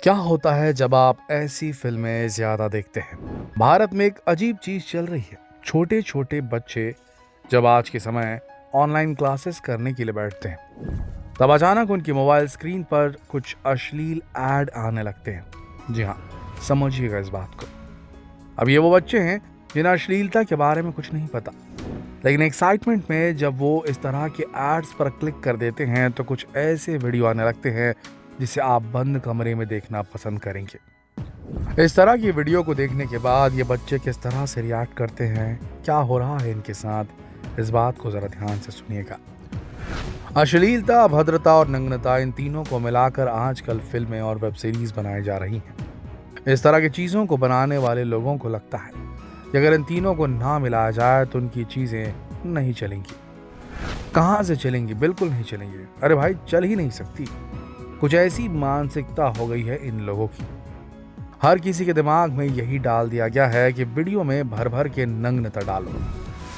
क्या होता है जब आप ऐसी फिल्में ज्यादा देखते हैं? भारत में एक अजीब चीज चल रही है। छोटे छोटे बच्चे जब आज के समय ऑनलाइन क्लासेस करने के लिए बैठते हैं, तब अचानक उनकी मोबाइल स्क्रीन पर कुछ अश्लील ऐड आने लगते हैं। जी हाँ, समझिएगा इस बात को। अब ये वो बच्चे हैं जिन्हें अश्लीलता के बारे में कुछ नहीं पता, लेकिन एक्साइटमेंट में जब वो इस तरह के एड्स पर क्लिक कर देते हैं तो कुछ ऐसे वीडियो आने लगते हैं जिसे आप बंद कमरे में देखना पसंद करेंगे। इस तरह की वीडियो को देखने के बाद ये बच्चे किस तरह से रिएक्ट करते हैं, क्या हो रहा है इनके साथ, इस बात को जरा ध्यान से सुनिएगा। अश्लीलता, अभद्रता और नग्नता, इन तीनों को मिलाकर आजकल फिल्में और वेब सीरीज बनाई जा रही हैं। इस तरह की चीजों को बनाने वाले लोगों को लगता है कि अगर इन तीनों को ना मिलाया जाए तो उनकी चीजें नहीं चलेंगी। कहाँ से चलेंगी? बिल्कुल नहीं चलेंगी। अरे भाई, चल ही नहीं सकती। कुछ ऐसी मानसिकता हो गई है इन लोगों की। हर किसी के दिमाग में यही डाल दिया गया है कि वीडियो में भर भर के नग्नता डालो,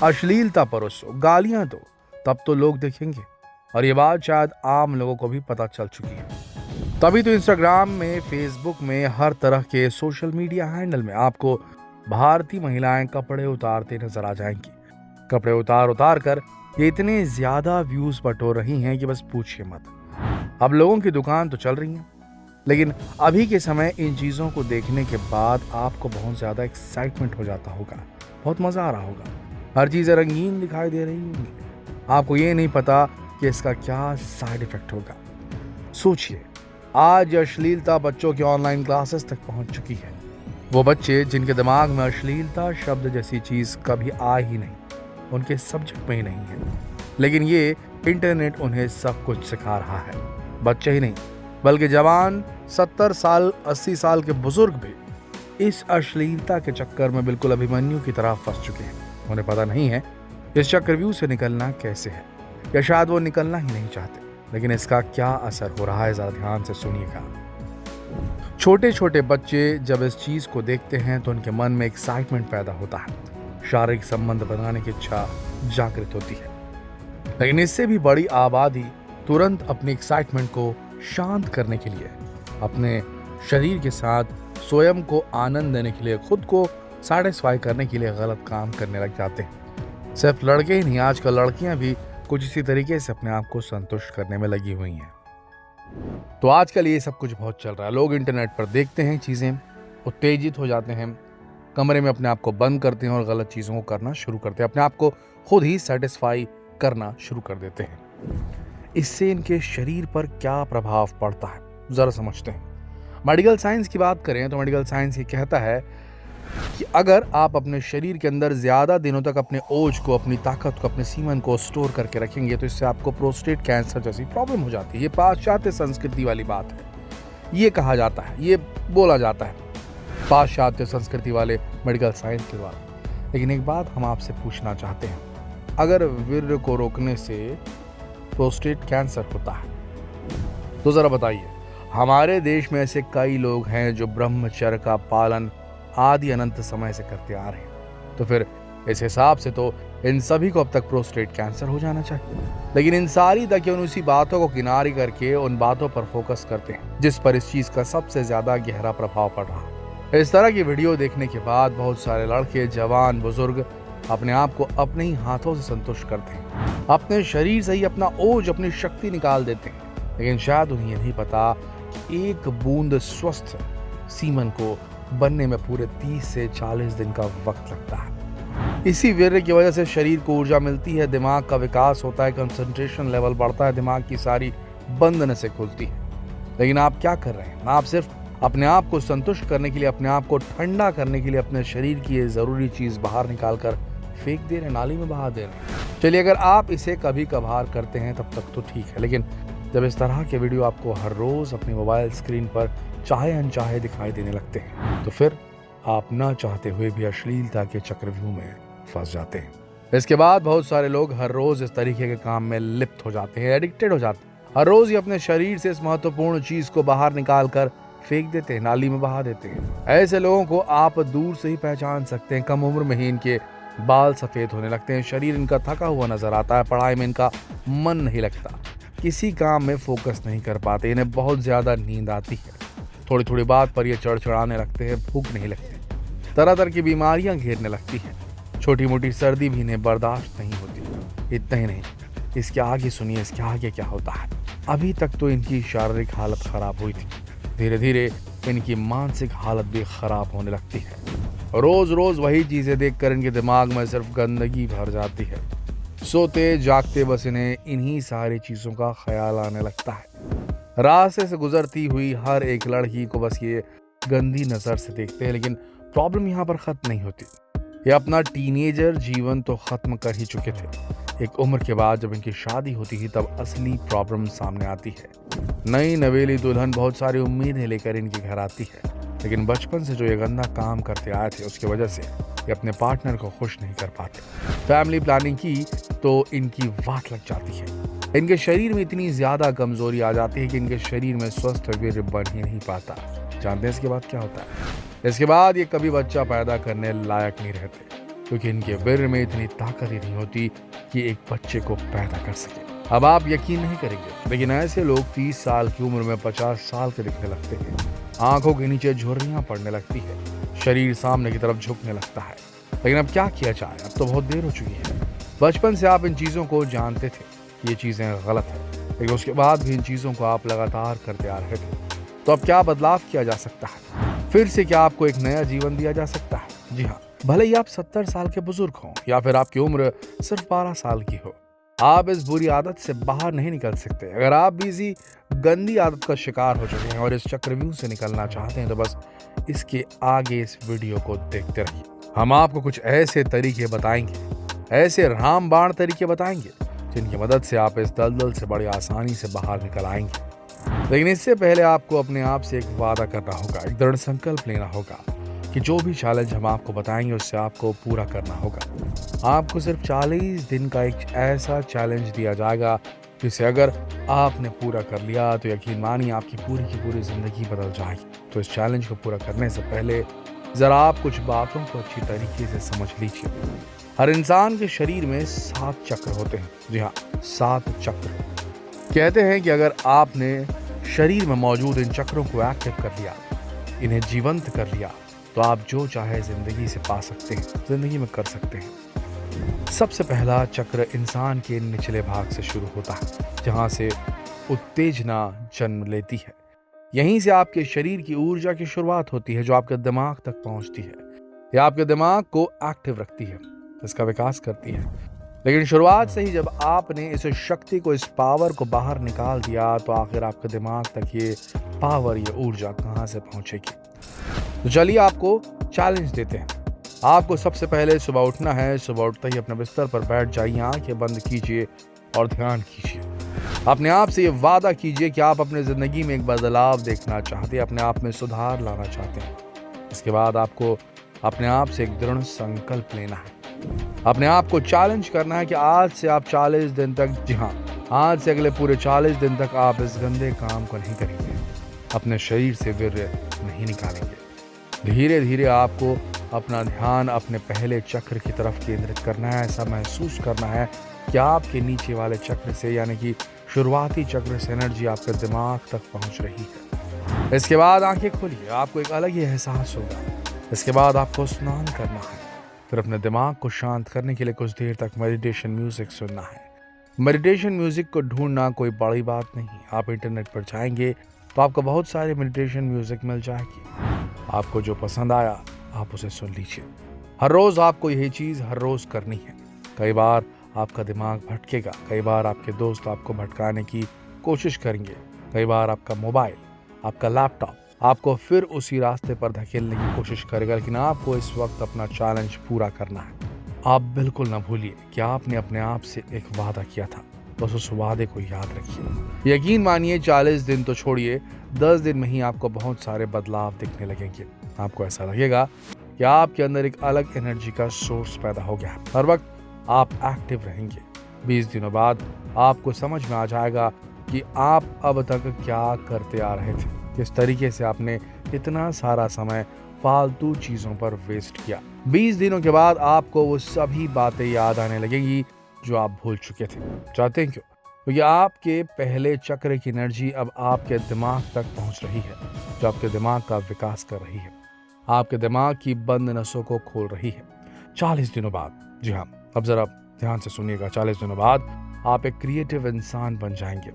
अश्लीलता परोसो, गालियां दो, तब तो लोग देखेंगे। और ये बात शायद आम लोगों को भी पता चल चुकी है। तभी तो इंस्टाग्राम में, फेसबुक में, हर तरह के सोशल मीडिया हैंडल में आपको भारतीय महिलाएं कपड़े उतारते नजर आ जाएंगी। कपड़े उतार उतार कर ये इतने ज्यादा व्यूज बटोर रही हैं कि बस पूछिए मत। अब लोगों की दुकान तो चल रही है, लेकिन अभी के समय इन चीज़ों को देखने के बाद आपको बहुत ज़्यादा एक्साइटमेंट हो जाता होगा, बहुत मज़ा आ रहा होगा। हर चीज़ें रंगीन दिखाई दे रही होंगी। आपको ये नहीं पता कि इसका क्या साइड इफेक्ट होगा। सोचिए, आज अश्लीलता बच्चों की ऑनलाइन क्लासेस तक पहुंच चुकी है। वो बच्चे जिनके दिमाग में अश्लीलता शब्द जैसी चीज़ कभी आ ही नहीं, उनके सब्जेक्ट में ही नहीं है, लेकिन ये इंटरनेट उन्हें सब कुछ सिखा रहा है। बच्चे ही नहीं, बल्कि जवान, 70 साल 80 साल के बुजुर्ग भी इस अश्लीलता के चक्कर में बिल्कुल अभिमन्यु की तरह फंस चुके हैं। उन्हें पता नहीं है इस चक्रव्यूह से निकलना कैसे है, या शायद वो निकलना ही नहीं चाहते। लेकिन इसका क्या असर हो रहा है, जरा ध्यान से सुनिएगा। छोटे छोटे बच्चे जब इस चीज को देखते हैं तो उनके मन में एक्साइटमेंट पैदा होता है, शारीरिक संबंध बनाने की इच्छा जागृत होती है। लेकिन इससे भी बड़ी आबादी तुरंत अपनी एक्साइटमेंट को शांत करने के लिए, अपने शरीर के साथ स्वयं को आनंद देने के लिए, खुद को सैटिस्फाई करने के लिए गलत काम करने लग जाते हैं। सिर्फ लड़के ही नहीं, आजकल लड़कियां भी कुछ इसी तरीके से अपने आप को संतुष्ट करने में लगी हुई हैं। तो आजकल ये सब कुछ बहुत चल रहा है। लोग इंटरनेट पर देखते हैं चीज़ें, उत्तेजित हो जाते हैं, कमरे में अपने आप को बंद करते हैं और गलत चीज़ों को करना शुरू करते हैं, अपने आप को खुद ही सेटिस्फाई करना शुरू कर देते हैं। इससे इनके शरीर पर क्या प्रभाव पड़ता है, ज़रा समझते हैं। मेडिकल साइंस की बात करें तो मेडिकल साइंस ये कहता है कि अगर आप अपने शरीर के अंदर ज़्यादा दिनों तक अपने ओज को, अपनी ताकत को, अपने सीमन को स्टोर करके रखेंगे तो इससे आपको प्रोस्टेट कैंसर जैसी प्रॉब्लम हो जाती है। ये पाश्चात्य संस्कृति वाली बात है। ये कहा जाता है, ये बोला जाता है पाश्चात्य संस्कृति वाले मेडिकल साइंस के द्वारा। लेकिन एक बात हम आपसे पूछना चाहते हैं, अगर वीर्य को रोकने से प्रोस्टेट कैंसर होता है तो ज़रा बताइए, हमारे देश में ऐसे कई लोग हैं जो ब्रह्मचर्य का पालन आदि अनंत समय से करते आ रहे हैं। तो फिर इस हिसाब से तो इन सभी को अब तक प्रोस्टेट कैंसर हो जाना चाहिए। लेकिन इन सारी तक उसी बातों को किनारे करके उन बातों पर फोकस करते हैं जिस पर इस चीज़ का सबसे ज़्यादा गहरा प्रभाव पड़ रहा है। इस तरह की वीडियो देखने के बाद बहुत सारे लड़के, जवान, बुजुर्ग अपने आप को अपने ही हाथों से संतुष्ट करते हैं, अपने शरीर से ही अपना ओज, अपनी शक्ति निकाल देते हैं। लेकिन शायद उन्हें ये नहीं पता कि एक बूंद स्वस्थ सीमन को बनने में पूरे 30 से 40 दिन का वक्त लगता है। इसी वीर्य की वजह से शरीर को ऊर्जा मिलती है, दिमाग का विकास होता है, कंसंट्रेशन लेवल बढ़ता है, दिमाग की सारी बंद नसें खुलती हैं। लेकिन आप क्या कर रहे हैं? आप सिर्फ अपने आप को संतुष्ट करने के लिए, अपने आप को ठंडा करने के लिए अपने शरीर की ये ज़रूरी चीज़ बाहर निकाल कर फेंक दे रहे हैं, नाली में बहा दे रहे हैं। चलिए, अगर आप इसे कभी कभार करते हैं तब तक तो ठीक है, लेकिन जब इस तरह के वीडियो आपको हर रोज़ अपनी मोबाइल स्क्रीन पर चाहे अनचाहे दिखाई देने लगते हैं तो फिर आप ना चाहते हुए भी अश्लीलता के चक्रव्यूह में फंस जाते हैं। इसके बाद बहुत सारे लोग हर रोज़ इस तरीके के काम में लिप्त हो जाते हैं, एडिक्टेड हो जाते हैं। हर रोज़ ही अपने शरीर से इस महत्वपूर्ण चीज़ को बाहर निकाल कर फेंक देते हैं, नाली में बहा देते हैं। ऐसे लोगों को आप दूर से ही पहचान सकते हैं। कम उम्र में ही इनके बाल सफ़ेद होने लगते हैं, शरीर इनका थका हुआ नजर आता है, पढ़ाई में इनका मन नहीं लगता, किसी काम में फोकस नहीं कर पाते, इन्हें बहुत ज़्यादा नींद आती है। थोड़ी थोड़ी बात पर ये चढ़चढ़ाने लगते हैं, भूख नहीं लगती, तरह तरह की बीमारियां घेरने लगती हैं, छोटी मोटी सर्दी भी इन्हें बर्दाश्त नहीं होती। इतना ही नहीं, इसके आगे सुनिए, इसके आगे क्या होता है। अभी तक तो इनकी शारीरिक हालत खराब हुई थी, धीरे धीरे इनकी मानसिक हालत भी खराब होने लगती है। रोज रोज वही चीजें देखकर इनके दिमाग में सिर्फ गंदगी भर जाती है। सोते जागते बस इन्हें इन्हीं सारी चीजों का ख्याल आने लगता है। रास्ते से गुजरती हुई हर एक लड़की को बस ये गंदी नजर से देखते हैं। लेकिन प्रॉब्लम यहाँ पर खत्म नहीं होती। ये अपना टीनेजर जीवन तो खत्म कर ही चुके थे। एक उम्र के बाद जब इनकी शादी होती है तब असली प्रॉब्लम सामने आती है। नई नवेली दुल्हन बहुत सारी उम्मीदें लेकर इनके घर आती है, लेकिन बचपन से जो ये गंदा काम करते आए थे उसकी वजह से ये अपने पार्टनर को खुश नहीं कर पाते। फैमिली प्लानिंग की तो इनकी वाट लग जाती है। इनके शरीर में इतनी ज्यादा कमजोरी आ जाती है कि इनके शरीर में स्वस्थ वीर्य बन ही नहीं पाता। जानते हैं इसके बाद क्या होता है? इसके बाद ये कभी बच्चा पैदा करने लायक नहीं रहते, क्योंकि इनके वीर्य में इतनी ताकत ही नहीं होती कि एक बच्चे को पैदा कर सके। अब आप यकीन नहीं करेंगे, लेकिन ऐसे लोग 30 साल की उम्र में 50 साल के दिखने लगते हैं। आंखों के नीचे झुर्रियां पड़ने लगती है, शरीर सामने की तरफ झुकने लगता है। लेकिन अब क्या किया जाए, अब तो बहुत देर हो चुकी है। बचपन से आप इन चीजों को जानते थे, ये चीजें गलत है, लेकिन उसके बाद भी इन चीजों को आप लगातार करते आ रहे थे। तो अब क्या बदलाव किया जा सकता है? फिर से क्या आपको एक नया जीवन दिया जा सकता है? जी हाँ, भले ही आप 70 साल के बुजुर्ग हों या फिर आपकी उम्र सिर्फ 12 साल की हो, आप इस बुरी आदत से बाहर नहीं निकल सकते। अगर आप भी इसी गंदी आदत का शिकार हो चुके हैं और इस चक्रव्यूह से निकलना चाहते हैं तो बस इसके आगे इस वीडियो को देखते रहिए। हम आपको कुछ ऐसे तरीके बताएंगे, ऐसे रामबाण तरीके बताएंगे जिनकी मदद से आप इस दलदल से बड़ी आसानी से बाहर निकल आएंगे। लेकिन इससे पहले आपको अपने आप से एक वादा करना होगा, एक दृढ़ संकल्प लेना होगा कि जो भी चैलेंज हम आपको बताएंगे उससे आपको पूरा करना होगा। आपको सिर्फ 40 दिन का एक ऐसा चैलेंज दिया जाएगा जिसे अगर आपने पूरा कर लिया तो यकीन मानिए आपकी पूरी की पूरी जिंदगी बदल जाएगी। तो इस चैलेंज को पूरा करने से पहले जरा आप कुछ बातों को अच्छी तरीके से समझ लीजिए। हर इंसान के शरीर में 7 चक्र होते हैं। जी हाँ, 7 चक्र। कहते हैं कि अगर आपने शरीर में मौजूद इन चक्रों को एक्टिव कर लिया, इन्हें जीवंत कर लिया, तो आप जो चाहे जिंदगी से पा सकते हैं, जिंदगी में कर सकते हैं। सबसे पहला चक्र इंसान के निचले भाग से शुरू होता है, जहां से उत्तेजना जन्म लेती है। यहीं से आपके शरीर की ऊर्जा की शुरुआत होती है, जो आपके दिमाग तक पहुंचती है। यह आपके दिमाग को एक्टिव रखती है, इसका विकास करती है। लेकिन शुरुआत से ही जब आपने इस शक्ति को, इस पावर को बाहर निकाल दिया, तो आखिर आपके दिमाग तक ये पावर, ये ऊर्जा कहां से पहुंचेगी? तो चलिए आपको चैलेंज देते हैं। आपको सबसे पहले सुबह उठना है। सुबह उठते ही अपने बिस्तर पर बैठ जाइए, आंखें बंद कीजिए और ध्यान कीजिए। अपने आप से ये वादा कीजिए कि आप अपने जिंदगी में एक बदलाव देखना चाहते हैं, अपने आप में सुधार लाना चाहते हैं। इसके बाद आपको अपने आप से एक दृढ़ संकल्प लेना है। अपने आप को चैलेंज करना है कि आज से आप 40 दिन तक, जी हाँ, आज से अगले पूरे 40 दिन तक आप इस गंदे काम को नहीं करेंगे, अपने शरीर से वीर्य नहीं निकालेंगे। धीरे धीरे आपको अपना ध्यान अपने पहले चक्र की तरफ केंद्रित करना है। ऐसा महसूस करना है कि आपके नीचे वाले चक्र से, यानी कि शुरुआती चक्र से एनर्जी आपके दिमाग तक पहुंच रही है। इसके बाद आंखें खोलिए, आपको एक अलग ही एहसास होगा। इसके बाद आपको स्नान करना है, फिर अपने दिमाग को शांत करने के लिए कुछ देर तक मेडिटेशन म्यूजिक सुनना है। मेडिटेशन म्यूजिक को ढूंढना कोई बड़ी बात नहीं। आप इंटरनेट पर जाएंगे तो आपको बहुत सारे मेडिटेशन म्यूजिक मिल जाएगी। आपको जो पसंद आया आप उसे सुन लीजिए। हर रोज आपको यही चीज हर रोज करनी है। कई बार आपका दिमाग भटकेगा, कई बार आपके दोस्त आपको भटकाने की कोशिश करेंगे, कई बार आपका मोबाइल, आपका लैपटॉप आपको फिर उसी रास्ते पर धकेलने की कोशिश करेगा। लेकिन आपको इस वक्त अपना चैलेंज पूरा करना है। आप बिल्कुल ना भूलिए कि आपने अपने आप से एक वादा किया था, बस उस वादे को याद रखिए। यकीन मानिए 40 दिन तो छोड़िए, 10 दिन में ही आपको बहुत सारे बदलाव दिखने लगेंगे। आपको ऐसा लगेगा कि आपके अंदर एक अलग एनर्जी का सोर्स पैदा हो गया है। हर वक्त आप एक्टिव रहेंगे। 20 दिनों बाद आपको समझ में आ जाएगा कि आप अब तक क्या करते आ रहे थे, किस तरीके से आपने इतना सारा समय फालतू चीजों पर वेस्ट किया। 20 दिनों के बाद आपको वो सभी बातें याद आने लगेगी जो आप भूल चुके थे। चाहते हैं क्यों? क्योंकि आपके पहले चक्र की एनर्जी अब आपके दिमाग तक पहुंच रही है, जो आपके दिमाग का विकास कर रही है, आपके दिमाग की बंद नसों को खोल रही है। 40 दिनों बाद, जी हाँ, अब जरा ध्यान से सुनिएगा, 40 दिनों बाद आप एक क्रिएटिव इंसान बन जाएंगे।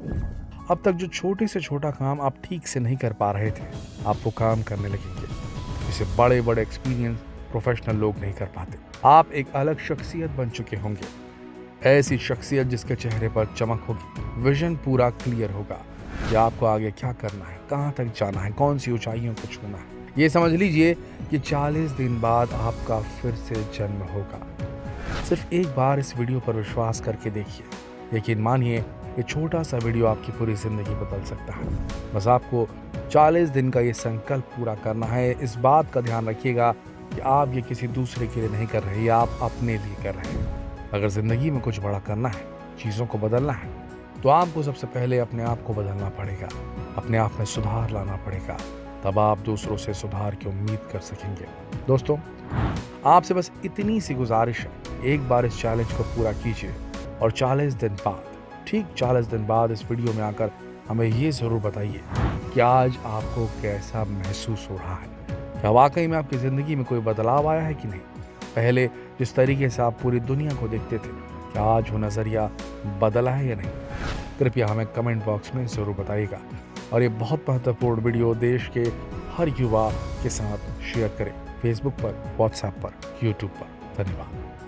अब तक जो छोटे से छोटा काम आप ठीक से नहीं कर पा रहे थे, आप वो काम करने लगेंगे जिसे बड़े बड़े एक्सपीरियंस प्रोफेशनल लोग नहीं कर पाते। आप एक अलग शख्सियत बन चुके होंगे, ऐसी शख्सियत जिसके चेहरे पर चमक होगी, विजन पूरा क्लियर होगा कि आपको आगे क्या करना है, कहाँ तक जाना है, कौन सी ऊंचाइयों को छूना है। ये समझ लीजिए कि 40 दिन बाद आपका फिर से जन्म होगा। सिर्फ एक बार इस वीडियो पर विश्वास करके देखिए, यकीन मानिए ये छोटा सा वीडियो आपकी पूरी जिंदगी बदल सकता है। बस आपको 40 दिन का ये संकल्प पूरा करना है। इस बात का ध्यान रखिएगा कि आप ये किसी दूसरे के लिए नहीं कर रहे, ये आप अपने लिए कर रहे हैं। अगर जिंदगी में कुछ बड़ा करना है, चीज़ों को बदलना है, तो आपको सबसे पहले अपने आप को बदलना पड़ेगा, अपने आप में सुधार लाना पड़ेगा, तब आप दूसरों से सुधार की उम्मीद कर सकेंगे। दोस्तों, आपसे बस इतनी सी गुजारिश है, एक बार इस चैलेंज को पूरा कीजिए और 40 दिन बाद, ठीक 40 दिन बाद इस वीडियो में आकर हमें ये ज़रूर बताइए कि आज आपको कैसा महसूस हो रहा है। क्या वाकई में आपकी ज़िंदगी में कोई बदलाव आया है कि नहीं? पहले जिस तरीके से आप पूरी दुनिया को देखते थे, क्या आज वो नज़रिया बदला है या नहीं? कृपया हमें कमेंट बॉक्स में ज़रूर बताइएगा और ये बहुत महत्वपूर्ण वीडियो देश के हर युवा के साथ शेयर करें, फेसबुक पर, व्हाट्सएप पर, यूट्यूब पर। धन्यवाद।